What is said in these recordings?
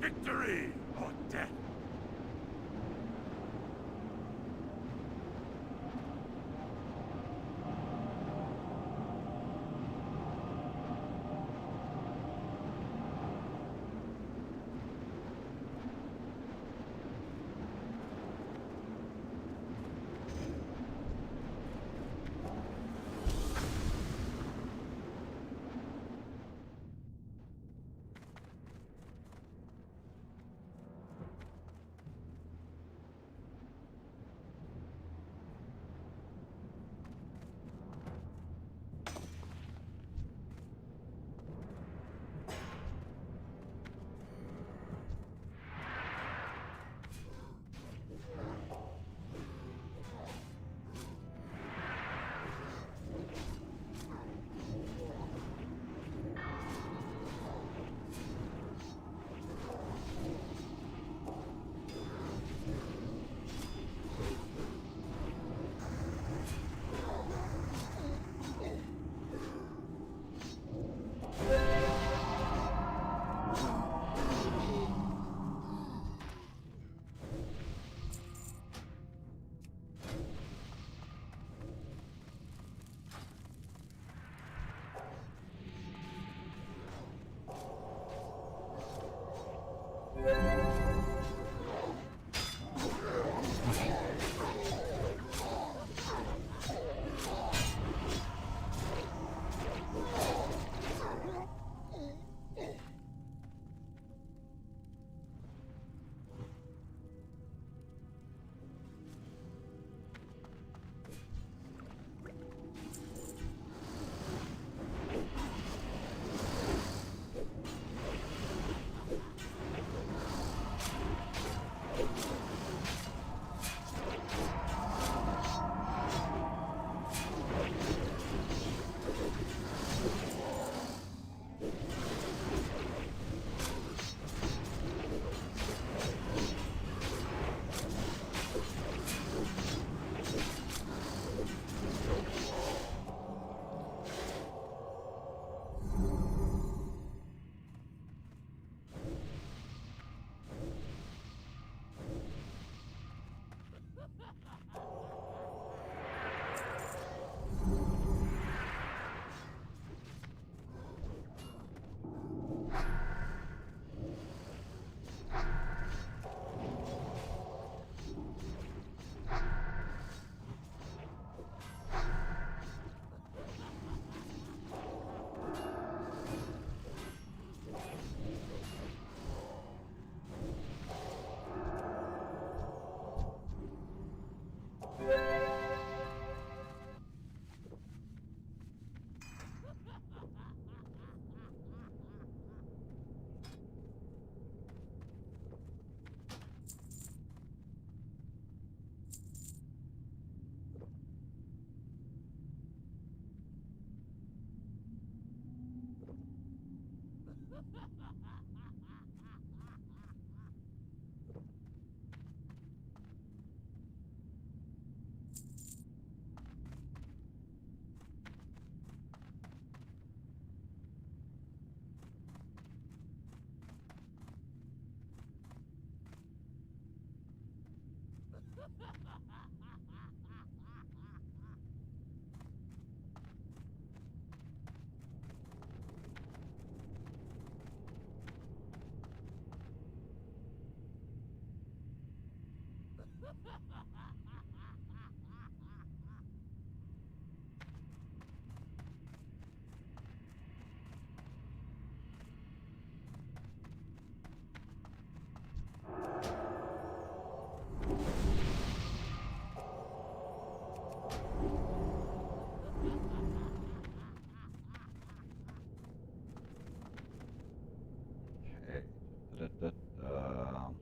Victory or death. Okay. Da-da-da-da.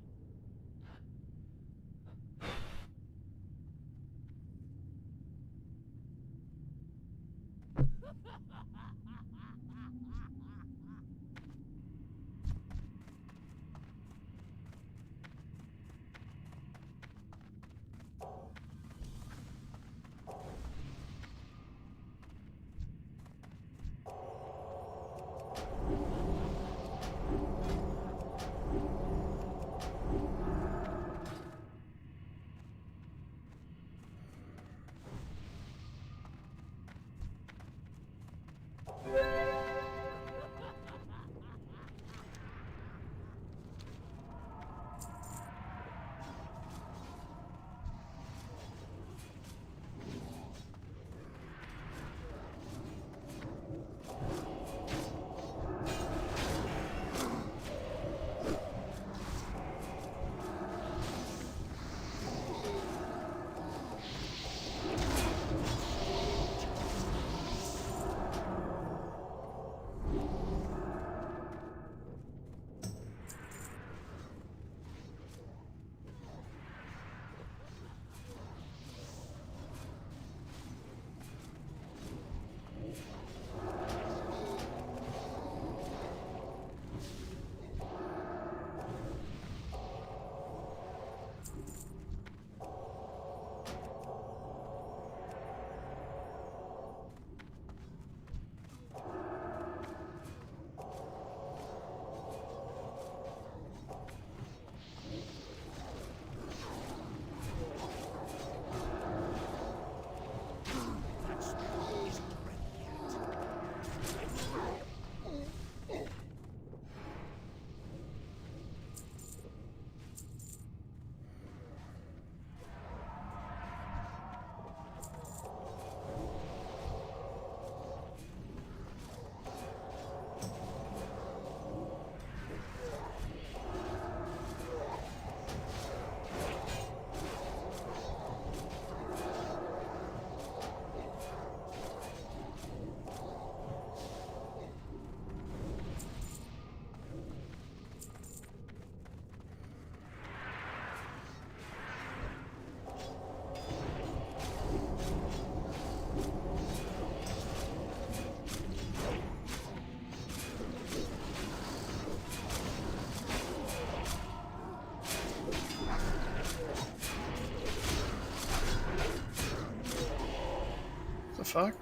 fuck?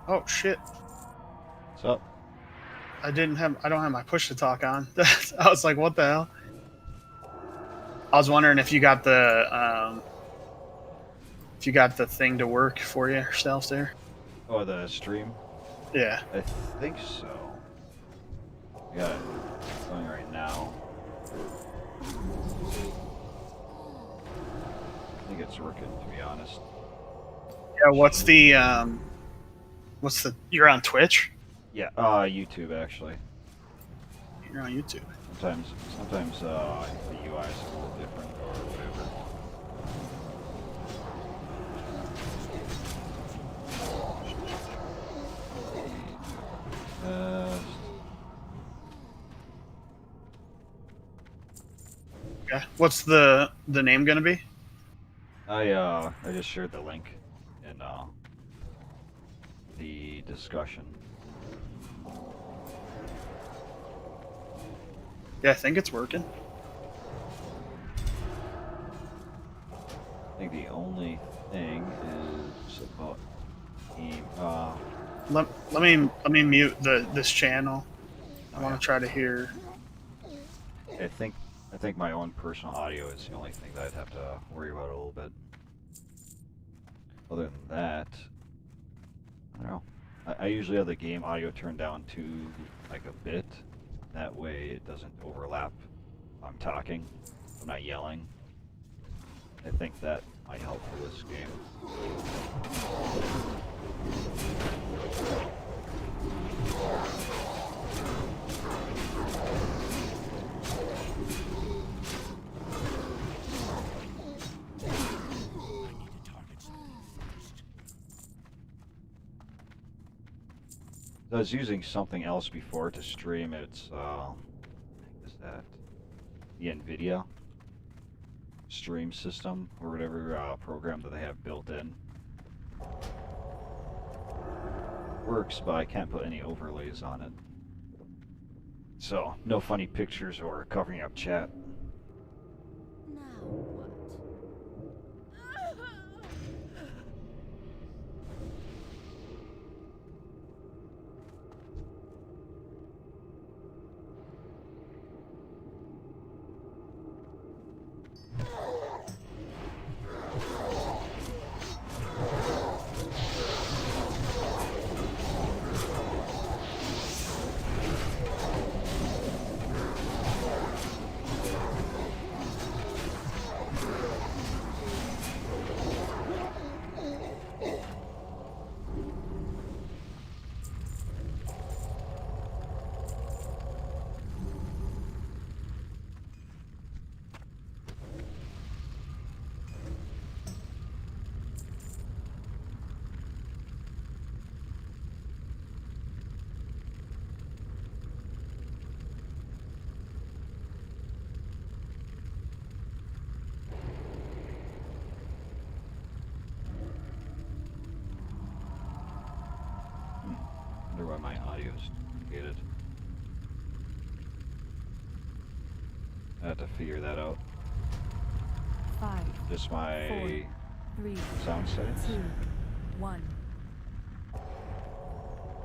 Oh shit! What's up? I don't have my push to talk on. I was like, what the hell? I was wondering if you got the thing to work for you yourself there. Oh, the stream? Yeah. I think so. I got it going right now. I think it's working, to be honest. Yeah. What's the You're on Twitch? Yeah, YouTube actually. You're on YouTube. Sometimes the UI is a little different or whatever. Yeah. What's the name gonna be? I just shared the link in the discussion. Yeah, I think it's working. I think the only thing is about the Let me mute this channel. I want to try to hear. I think my own personal audio is the only thing that I'd have to worry about a little bit. Other than that, I don't know. I usually have the game audio turned down to like a bit. That way it doesn't overlap. I'm talking, I'm not yelling. I think that might help for this game. I was using something else before to stream. It's is that the NVIDIA stream system or whatever program that they have built in. Works, but I can't put any overlays on it. So no funny pictures or covering up chat. Now what? Wonder why my audio's muted. I have to figure that out. 5, Just my 4, 3, sound settings. 2, 1.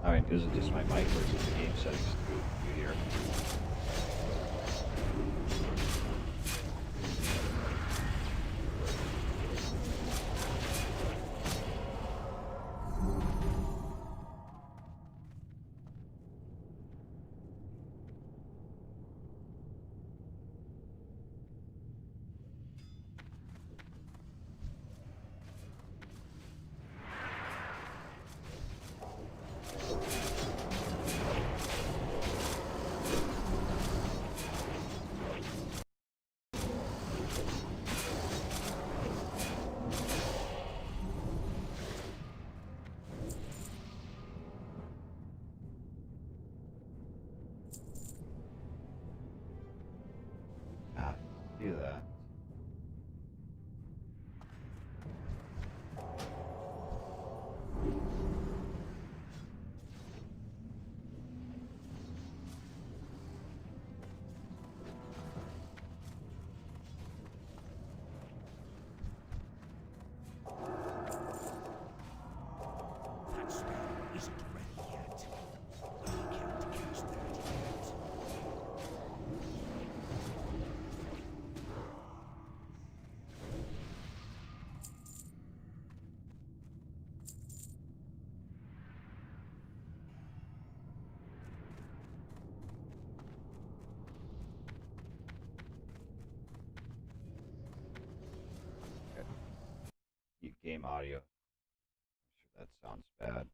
I mean, is it just my mic or is it the game settings you hear? That spell isn't ready yet. We can't cast that yet. Okay. Game audio. I'm sure that sounds bad.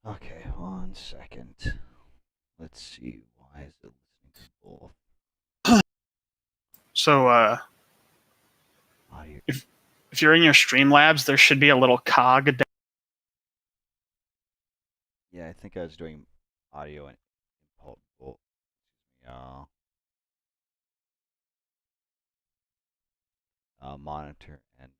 Okay, 1 second. Let's see. Why is it listening to both So audio? if you're in your Streamlabs, there should be a little cog. Yeah, I think I was doing audio and input both. Monitor and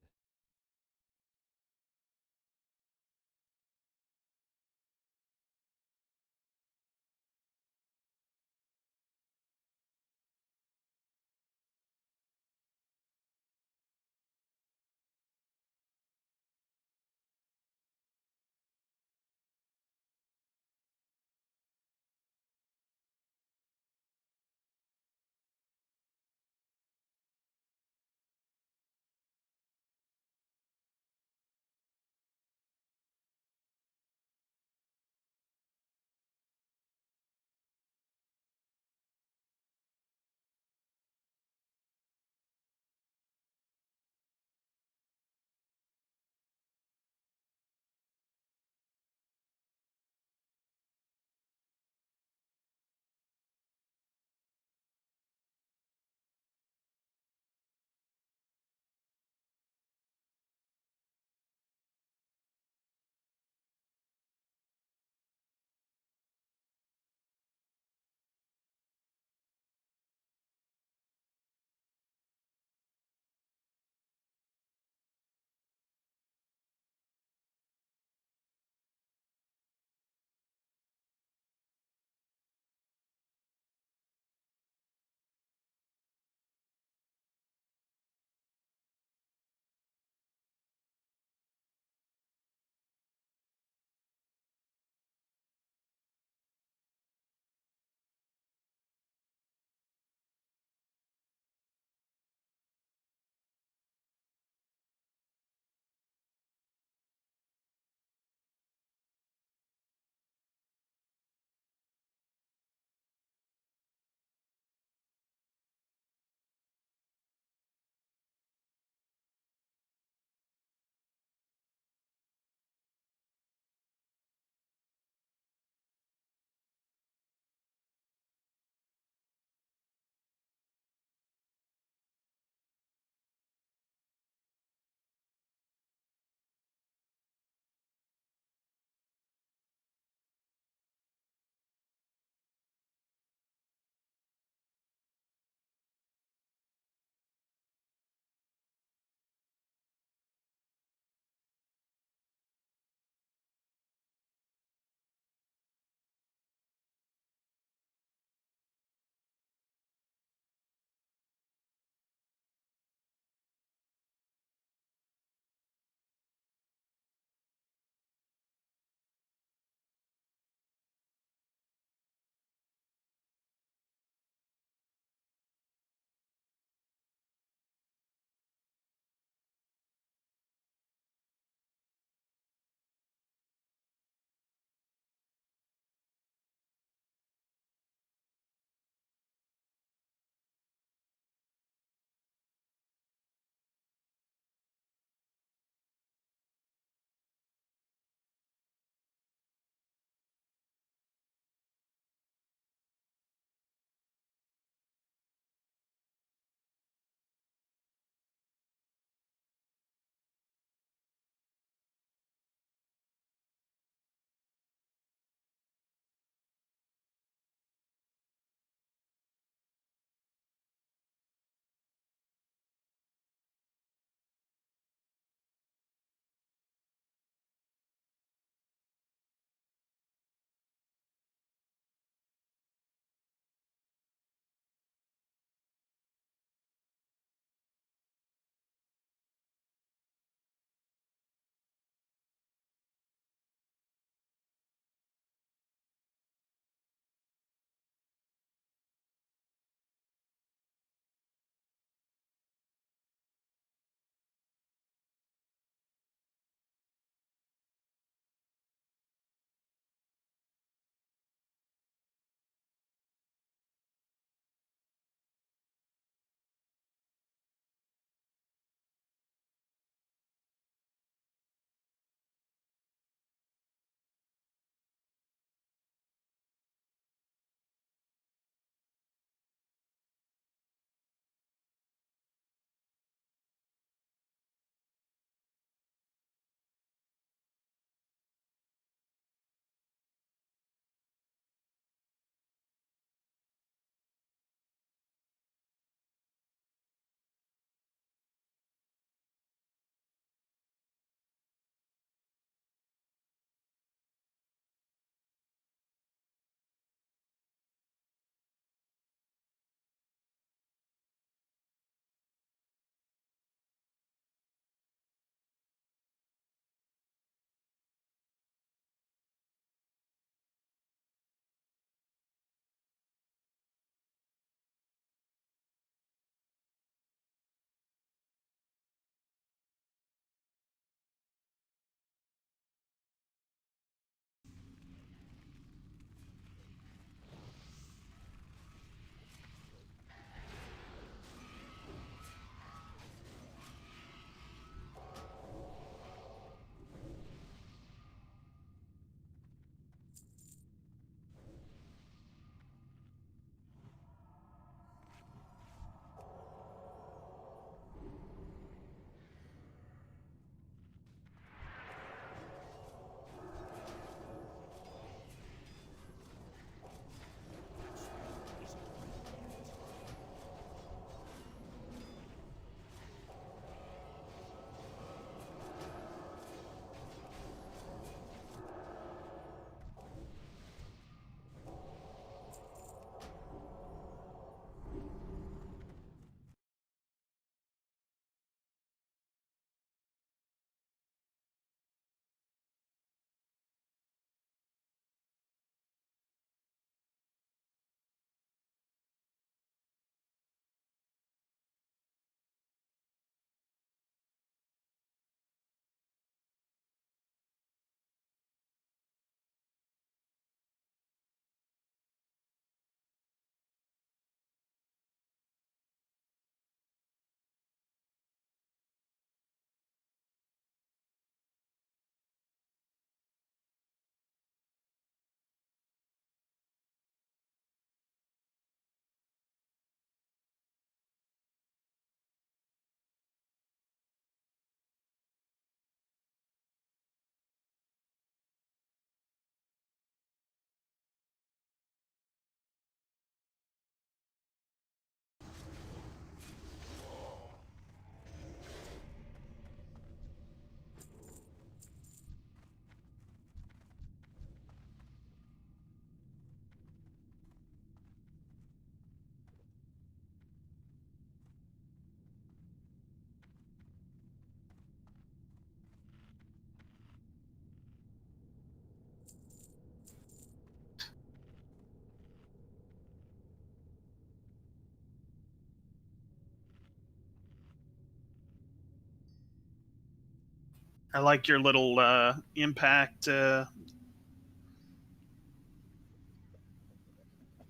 I like your little impact.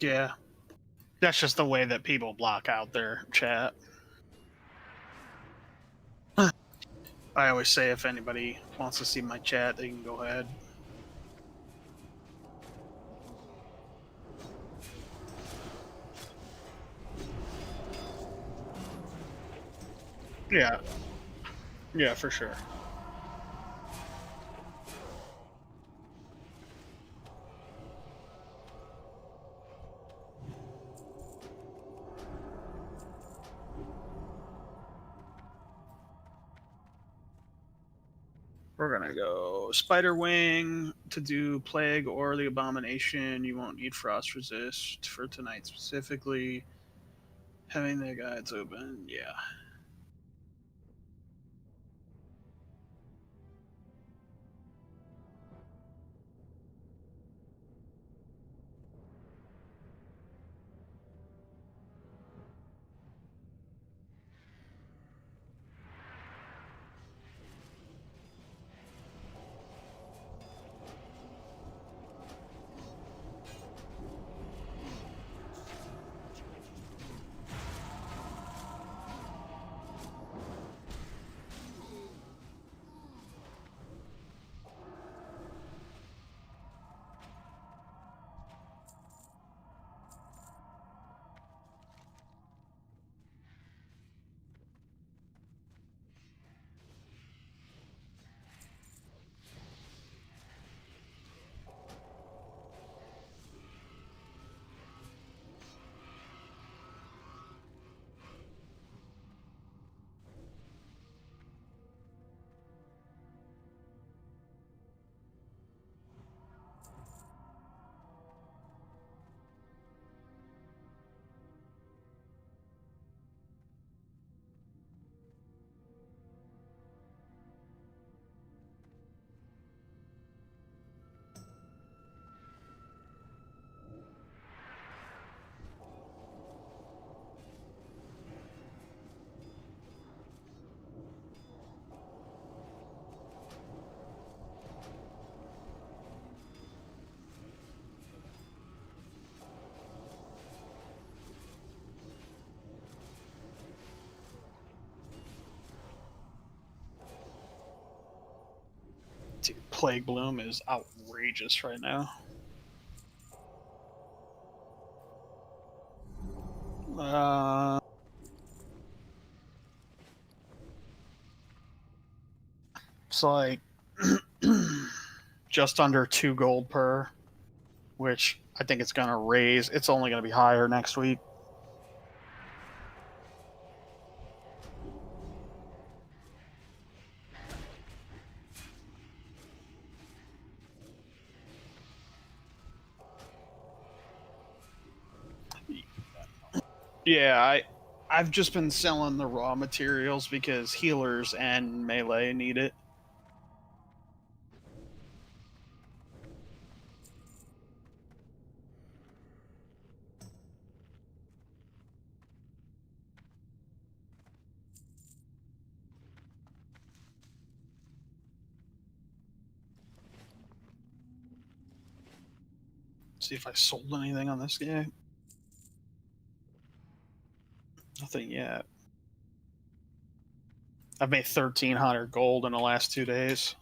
Yeah, that's just the way that people block out their chat. I always say if anybody wants to see my chat, they can go ahead. Yeah, yeah, for sure. We're gonna go Spider Wing to do Plague or the Abomination. You won't need Frost Resist for tonight specifically. Having the guides open, yeah. Dude, Plague Bloom is outrageous right now. It's like just under 2 gold per, which I think it's gonna raise. It's only gonna be higher next week. Yeah, I've just been selling the raw materials because healers and melee need it. See if I sold anything on this guy. Nothing yet. I've made 1,300 gold in the last 2 days.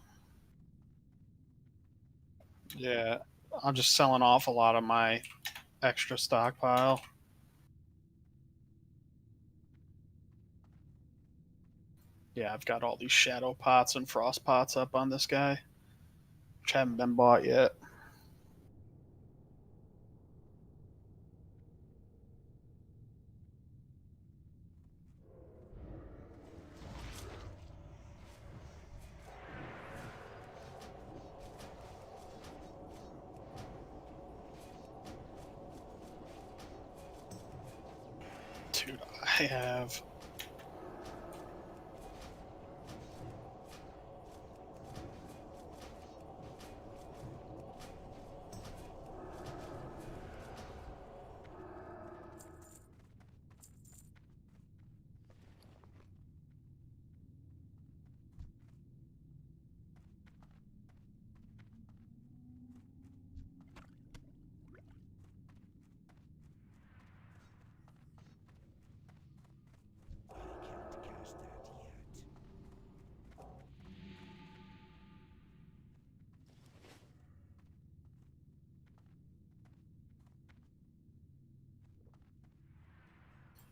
Yeah, I'm just selling off a lot of my extra stockpile. Yeah, I've got all these shadow pots and frost pots up on this guy, which haven't been bought yet. Dude, I have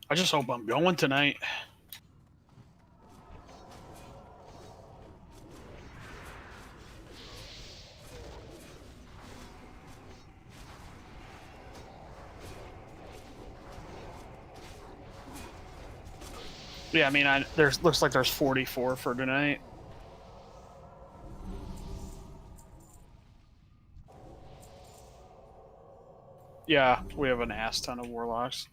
I just hope I'm going tonight. Yeah, I mean, there's looks like there's 44 for tonight. Yeah, we have an ass ton of warlocks.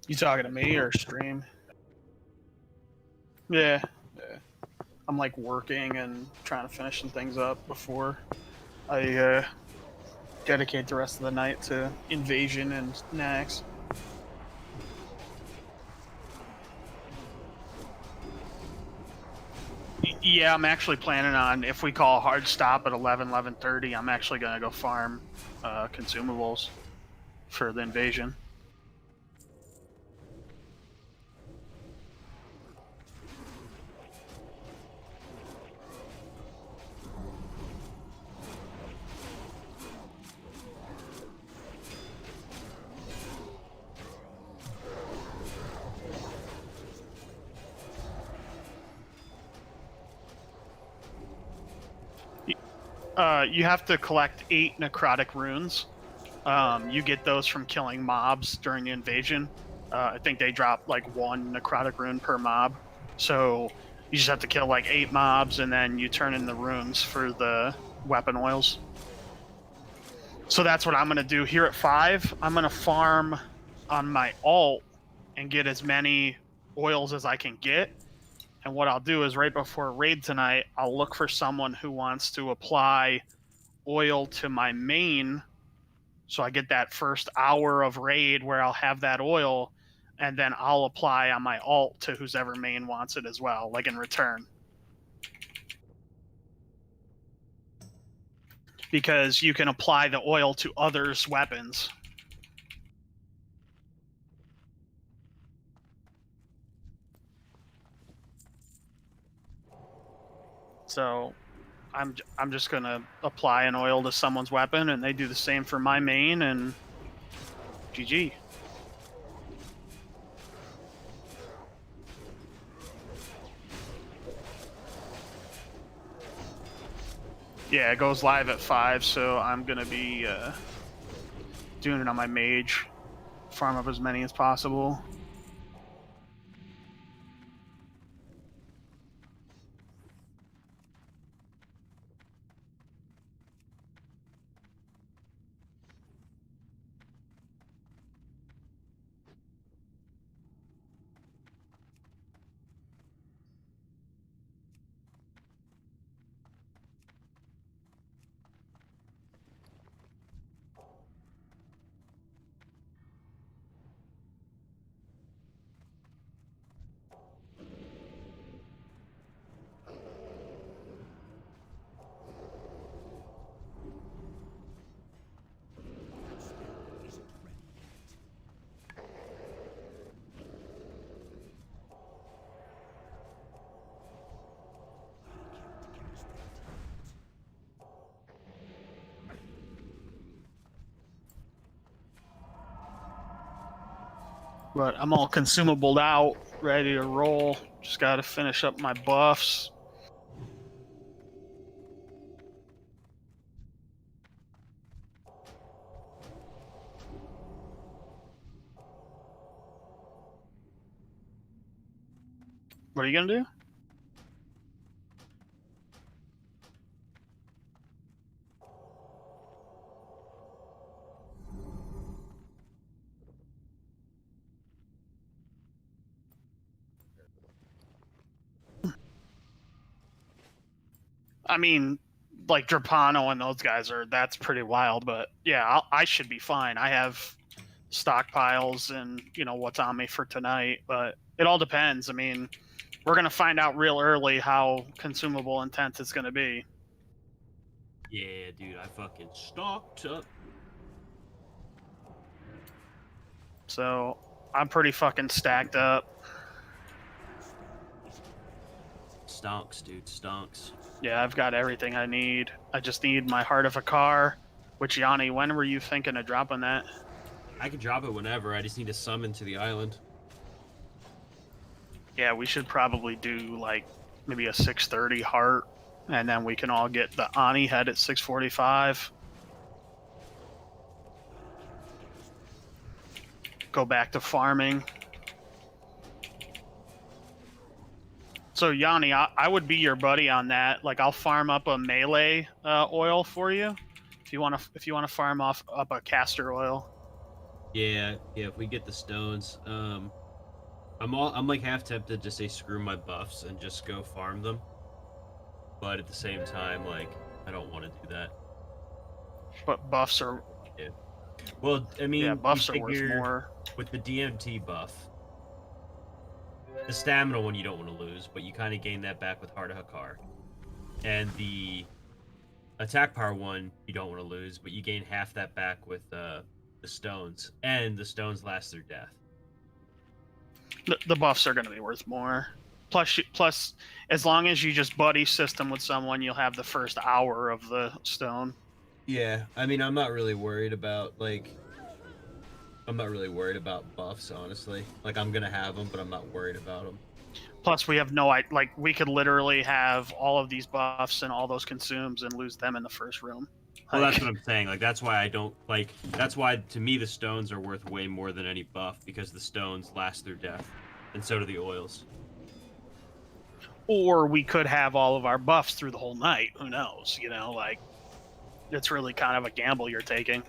You talking to me or stream? Yeah, yeah. I'm like working and trying to finish some things up before I dedicate the rest of the night to invasion and Nax. Yeah, I'm actually planning on, if we call a hard stop at 11:30, I'm actually going to go farm consumables for the invasion. You have to collect 8 necrotic runes. You get those from killing mobs during the invasion. I think they drop like 1 necrotic rune per mob. So you just have to kill like 8 mobs, and then you turn in the runes for the weapon oils. So that's what I'm going to do here at 5. I'm going to farm on my alt and get as many oils as I can get. And what I'll do is right before raid tonight, I'll look for someone who wants to apply oil to my main, so I get that first hour of raid where I'll have that oil, and then I'll apply on my alt to whoever main wants it as well, like in return. Because you can apply the oil to others' weapons. So I'm just gonna apply an oil to someone's weapon, and they do the same for my main, and GG. Yeah, it goes live at 5, so I'm gonna be doing it on my mage. Farm up as many as possible. But I'm all consumabled out, ready to roll. Just got to finish up my buffs. What are you gonna do? I mean, like Drapano and those guys that's pretty wild, but yeah, I should be fine. I have stockpiles and what's on me for tonight, but it all depends. I mean, we're gonna find out real early how consumable intense it's gonna be. Yeah, dude, I fucking stocked up. So I'm pretty fucking stacked up. Stonks, dude, stonks. Yeah, I've got everything I need. I just need my heart of a car. Which, Yanni, when were you thinking of dropping that? I can drop it whenever. I just need to summon to the island. Yeah, we should probably do like maybe a 6:30 heart, and then we can all get the Ani head at 6:45. Go back to farming. So Yanni, I would be your buddy on that. Like, I'll farm up a melee oil for you, if you want to farm up a castor oil. Yeah, if we get the stones, I'm like half tempted to say screw my buffs and just go farm them, but at the same time, like, I don't want to do that. But buffs are Well, I mean, yeah, buffs you are worth figure more. with the DMT buff. The stamina one you don't want to lose, but you kind of gain that back with Heart of Hakar. And the attack power one you don't want to lose, but you gain half that back with the stones. And the stones last through death. The buffs are going to be worth more. Plus, as long as you just buddy system with someone, you'll have the first hour of the stone. Yeah, I mean, I'm not really worried about buffs, honestly. Like, I'm gonna have them, but I'm not worried about them. Plus, we have we could literally have all of these buffs and all those consumes and lose them in the first room. Well, that's what I'm saying. Like, that's why I don't like. That's why, to me, the stones are worth way more than any buff, because the stones last through death, and so do the oils. Or we could have all of our buffs through the whole night. Who knows? It's really kind of a gamble you're taking.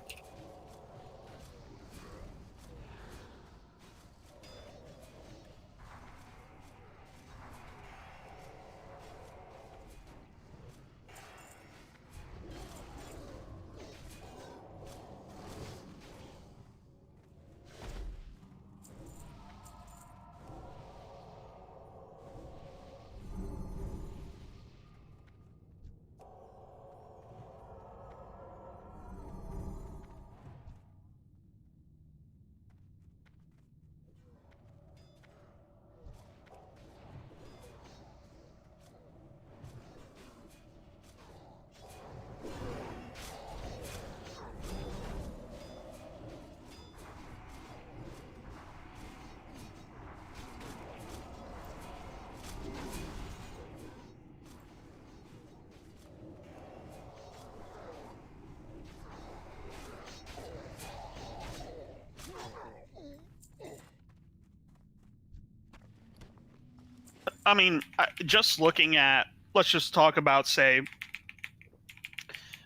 I mean, just looking at, let's just talk about, say,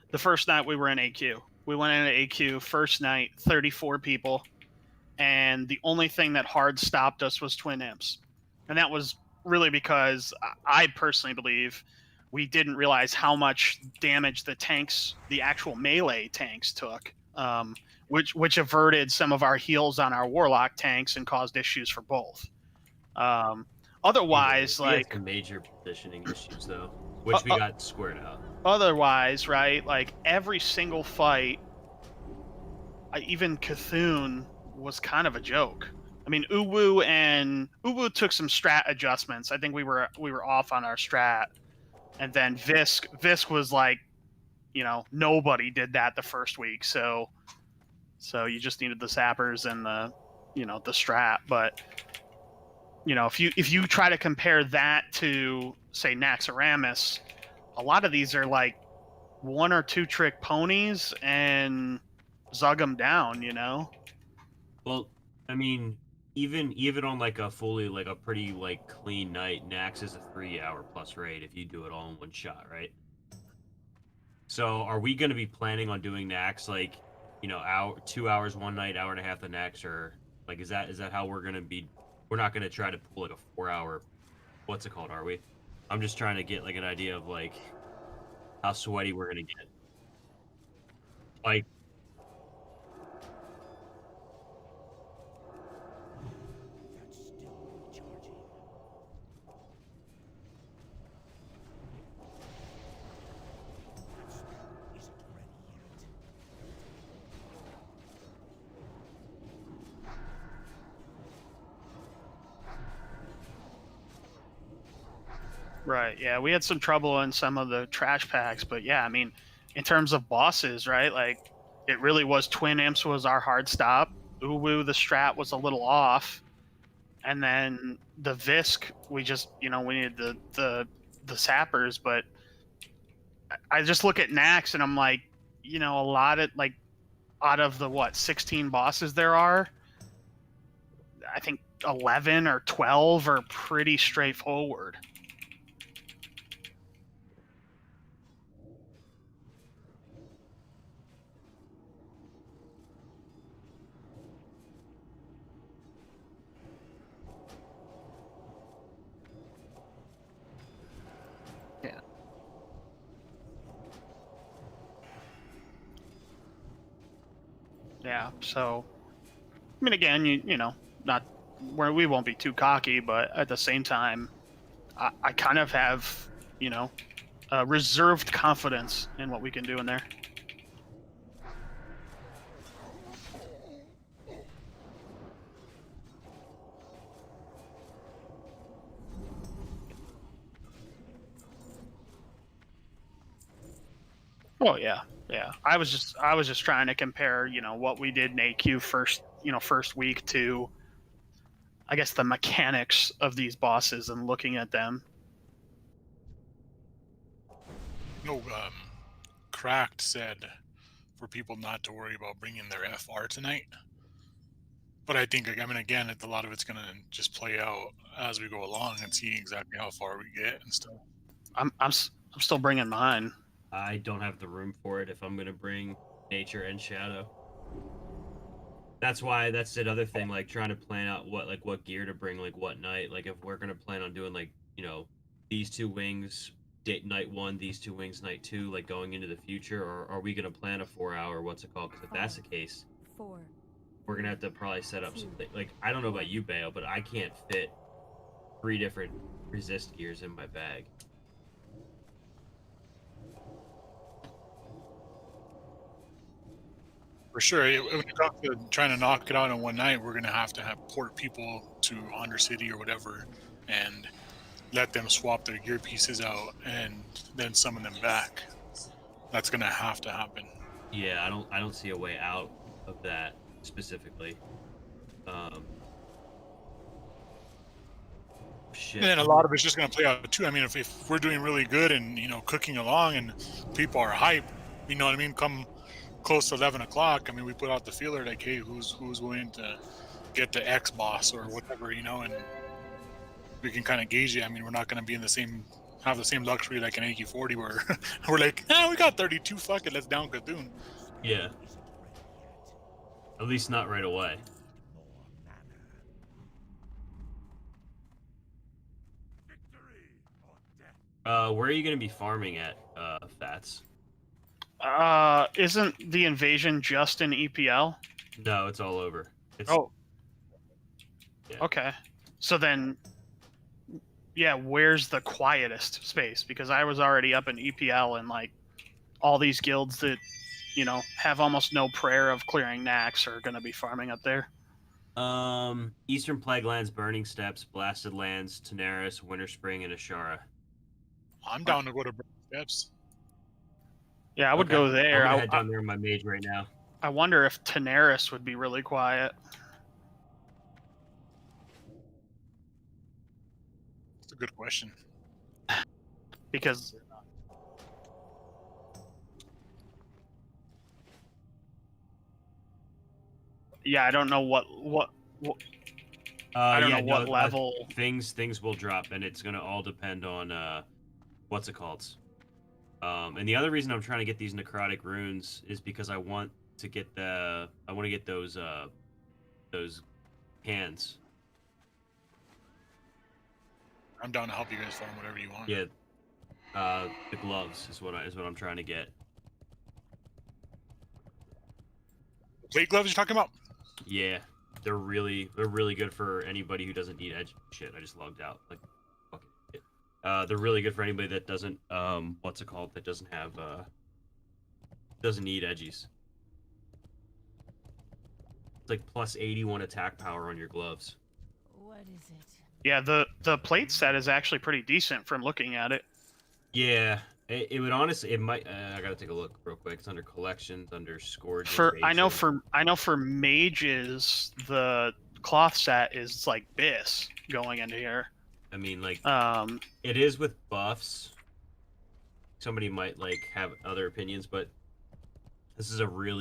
the first night we were in AQ. We went into AQ, first night, 34 people, and the only thing that hard stopped us was twin imps. And that was really because I personally believe we didn't realize how much damage the actual melee tanks took, which averted some of our heals on our warlock tanks and caused issues for both. Otherwise, we had like some major positioning issues though, which we got squared out. Otherwise, right? Like every single fight, even Cthulhu was kind of a joke. I mean, Uwu took some strat adjustments. I think we were off on our strat, and then Visk was like, nobody did that the first week. So you just needed the sappers and the strat. But if you try to compare that to say Naxxramas, a lot of these are like 1 or 2 trick ponies and zug them down. Well, I mean, even on like a fully like a pretty like clean night, Nax is a 3 hour plus raid if you do it all in one shot, right? So are we gonna be planning on doing Nax like, hour 2 hours one night, hour and a half the next, or like is that how we're gonna be? We're not gonna try to pull like a 4 hour. What's it called? Are we? I'm just trying to get like an idea of like how sweaty we're gonna get. Like, That's still recharging. That spell isn't ready yet. Right. Yeah, we had some trouble in some of the trash packs, but yeah, I mean, in terms of bosses, right? Like, it really was Twin Imps was our hard stop. Uwu, the strat was a little off, and then the Visk, we just we needed the sappers. But I just look at Nax and I'm like, a lot of like out of the 16 bosses there are, I think 11 or 12 are pretty straightforward. Yeah. Yeah. So, I mean, again, not where we won't be too cocky, but at the same time, I kind of have, reserved confidence in what we can do in there. Oh yeah, yeah. I was just trying to compare, what we did in AQ first week to, I guess, the mechanics of these bosses and looking at them. No, Cracked said for people not to worry about bringing their FR tonight. But I think, I mean, again, a lot of it's gonna just play out as we go along and see exactly how far we get and stuff. I'm still bringing mine. I don't have the room for it if I'm gonna bring nature and shadow. That's the other thing, like trying to plan out what gear to bring, like what night. Like if we're gonna plan on doing like, these 2 wings night 1, these 2 wings night 2, like going into the future, or are we gonna plan a 4 hour what's it called? Because if that's the case, 4, we're gonna have to probably set up something. Like I don't know about you, Bayo, but I can't fit 3 different resist gears in my bag. For sure, when it comes to trying to knock it out in one night, we're gonna have to port people to Undercity or whatever, and let them swap their gear pieces out, and then summon them back. That's gonna have to happen. Yeah, I don't see a way out of that specifically. Shit. And then a lot of it's just gonna play out too. I mean, if we're doing really good and cooking along and people are hype, you know what I mean? Come close to 11 o'clock, I mean, we put out the feeler like, hey, who's willing to get the X boss or whatever, and we can kind of gauge it. I mean, we're not going to be have the same luxury like an AQ40 where we're like, we got 32, fuck it, let's down Cthulhu. Yeah. At least not right away. More mana. Victory or death. Where are you gonna be farming at, Fats? Isn't the invasion just in EPL? No, it's all over. Oh. Yeah. Okay. So then, yeah, where's the quietest space? Because I was already up in EPL and like all these guilds that, have almost no prayer of clearing Nax are going to be farming up there. Eastern Plague Lands, Burning Steppes, Blasted Lands, Tenaris, Winter Spring, and Ashara. I'm down to go to Burning Steppes. Yeah, I would go there. I'm gonna head down there in my mage right now. I wonder if Tenaris would be really quiet. It's a good question. Because yeah, I don't know what I don't yeah, know what no, level. things will drop, and it's gonna all depend on what's it called. And the other reason I'm trying to get these necrotic runes is because I want to get those hands. I'm down to help you guys farm whatever you want. Yeah, the gloves is what I'm trying to get. Plate gloves you're talking about? Yeah, they're really good for anybody who doesn't need edge. Shit, I just logged out. Like, fucking shit. They're really good for anybody that doesn't what's it called? That doesn't have doesn't need edgies. It's like plus 81 attack power on your gloves. What is it? Yeah, the plate set is actually pretty decent from looking at it. Yeah, it would honestly. It might. I gotta take a look real quick. It's under collections, under scourges. I know aging. for mages the cloth set is like this going into here. I mean, like, Um, it is with buffs. Somebody might like have other opinions, but this is a really